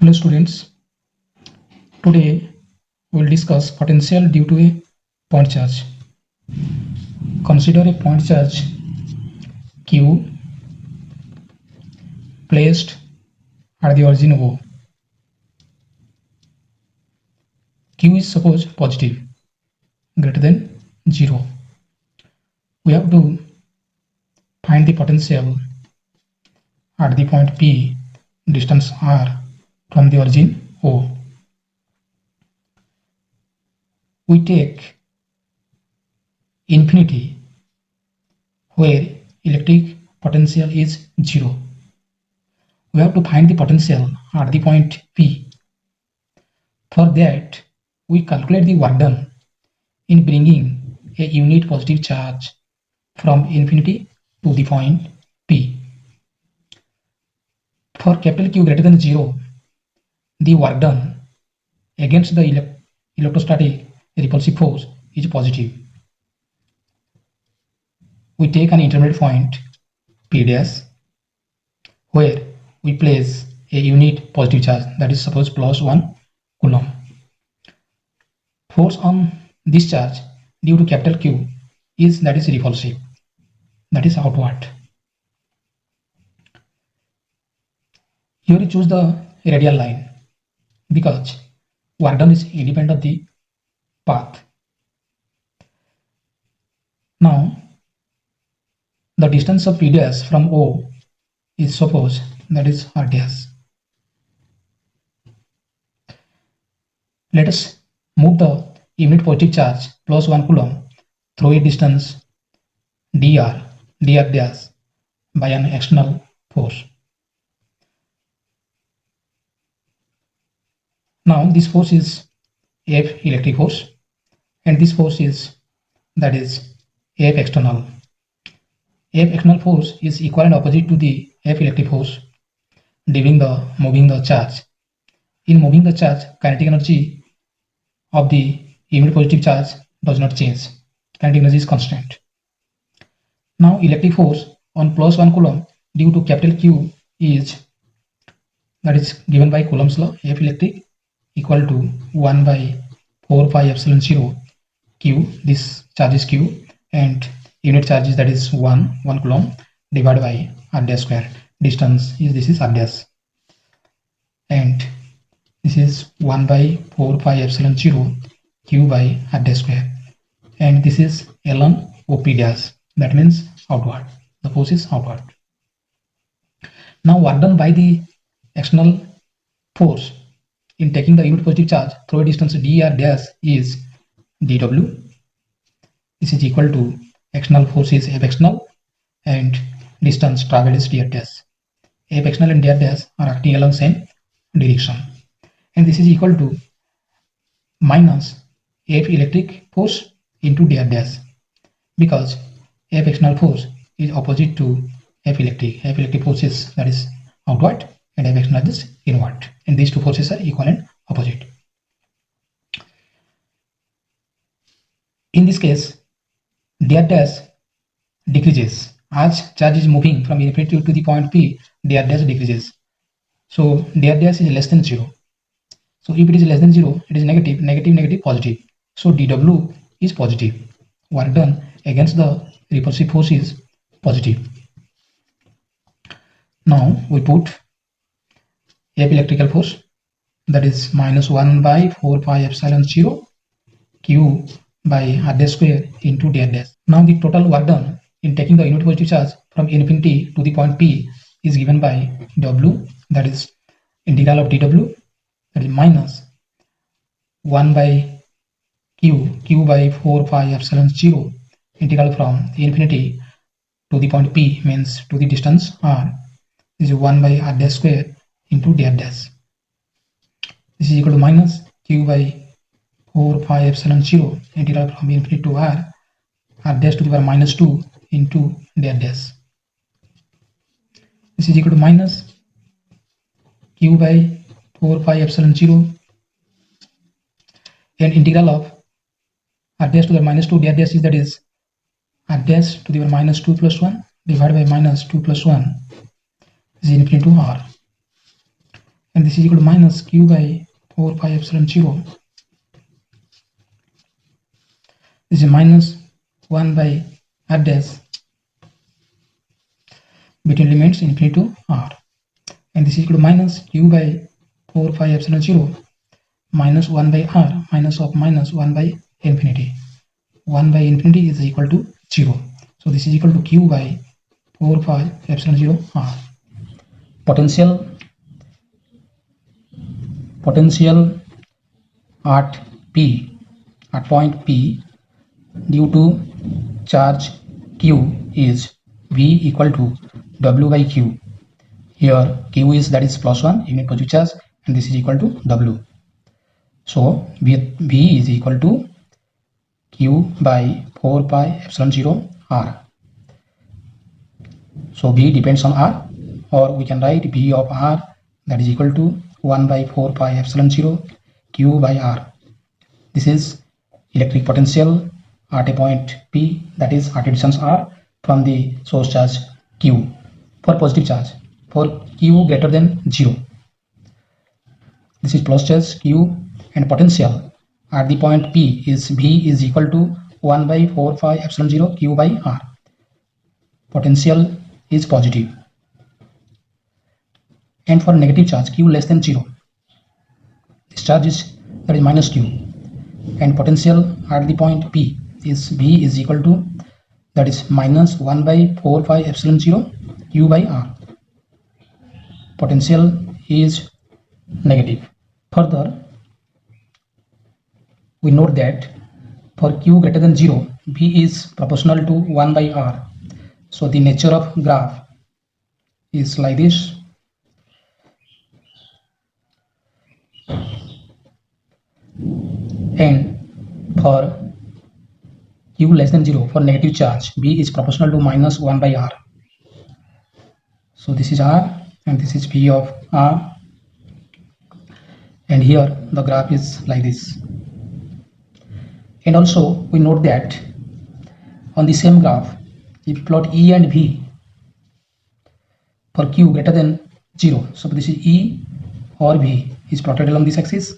Hello students, today we will discuss potential due to a point charge. Consider a point charge Q placed at the origin O. Q is suppose positive, greater than 0. We have to find the potential at the point P, distance R from the origin O. We take infinity where electric potential is 0. We have to find the potential at the point P. For that, we calculate the work done in bringing a unit positive charge from infinity to the point P. For capital Q greater than 0, the work done against the electrostatic repulsive force is positive. We take an intermediate point P dash where we place a unit positive charge, that is suppose plus 1 coulomb. Force on this charge due to capital Q is repulsive, that is outward. Here we choose the radial line because work done is independent of the path. Now the distance of P dash from O is suppose that is R dash. Let us move the unit positive charge plus 1 coulomb through a distance dr dash by an external force. Now this force is F electric force and this force is F external. F external force is equal and opposite to the F electric force during the moving the charge. In moving the charge, kinetic energy of the unit positive charge does not change. Kinetic energy is constant. Now electric force on plus 1 coulomb due to capital Q is given by Coulomb's law, F electric equal to 1 by 4 pi epsilon 0 Q. This charge is Q and unit charge is 1 coulomb divided by R dash square. Distance is R dash and this is 1 by 4 pi epsilon 0 Q by R dash square and this is ln OP dash, that means outward. The force is outward. Now work done by the external force in taking the unit positive charge through a distance dr dash is dw. This is equal to external force is F external and distance traveled is dr dash. F external and dr dash are acting along same direction and this is equal to minus F electric force into dr dash because F external force is opposite to F electric. F electric force is outward and F external is inward and these two forces are equal and opposite. In this case, dr dash decreases as charge is moving from infinity to the point P. Dr dash decreases, so dr dash is less than 0. So if it is less than 0, it is negative, negative, negative, positive. So dw is positive. Work done against the repulsive force is positive. Now we put F electrical force, that is minus 1 by 4 pi epsilon 0 Q by R dash square into dr dash. Now the total work done in taking the unit positive charge from infinity to the point P is given by W, that is integral of dw, that is minus 1 by Q by 4 pi epsilon 0 integral from infinity to the point P means to the distance R is 1 by R dash square into dr dash. This is equal to minus Q by 4 pi epsilon 0 integral from infinity to R dash to the power minus 2 into dr dash. This is equal to minus Q by 4 pi epsilon 0 and integral of R dash to the minus 2 dr dash is R dash to the power minus 2 plus 1 divided by minus 2 plus 1 is infinity to R and this is equal to minus q by 4 pi epsilon 0. This is minus 1 by r dash between limits infinity to r, and this is equal to minus q by 4 pi epsilon 0 minus 1 by r minus of minus 1 by infinity. 1 by infinity is equal to 0. So this is equal to q by 4 pi epsilon 0 r. Potential at P, at point P, due to charge Q is V equal to W by Q. Here Q is, that is plus 1 unit positive charge, and this is equal to W. So V is equal to Q by 4 pi epsilon 0 R. So V depends on R, or we can write V of R, that is equal to 1 by 4 pi epsilon 0 Q by R. This is electric potential at a point P, that is at a distance R from the source charge Q for positive charge. For Q greater than 0, this is plus charge Q, and potential at the point P is V is equal to 1 by 4 pi epsilon 0 Q by R. Potential is positive. And for negative charge Q less than 0, this charge is, that is minus Q, and potential at the point P is V is equal to, that is minus 1 by 4 pi epsilon 0 Q by R. Potential is negative. Further, we note that for Q greater than 0, V is proportional to 1 by R. So the nature of graph is like this. And for Q less than 0, for negative charge, V is proportional to minus 1 by R. So this is R, and this is V of R, and here the graph is like this. And also we note that on the same graph, if plot E and V for Q greater than 0, so this is E or V is plotted along this axis,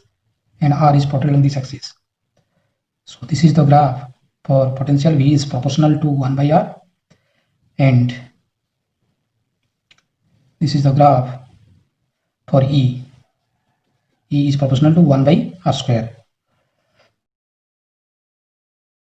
and R is plotted along this axis. So this is the graph for potential. V is proportional to 1 by R, and this is the graph for E. E is proportional to 1 by R square.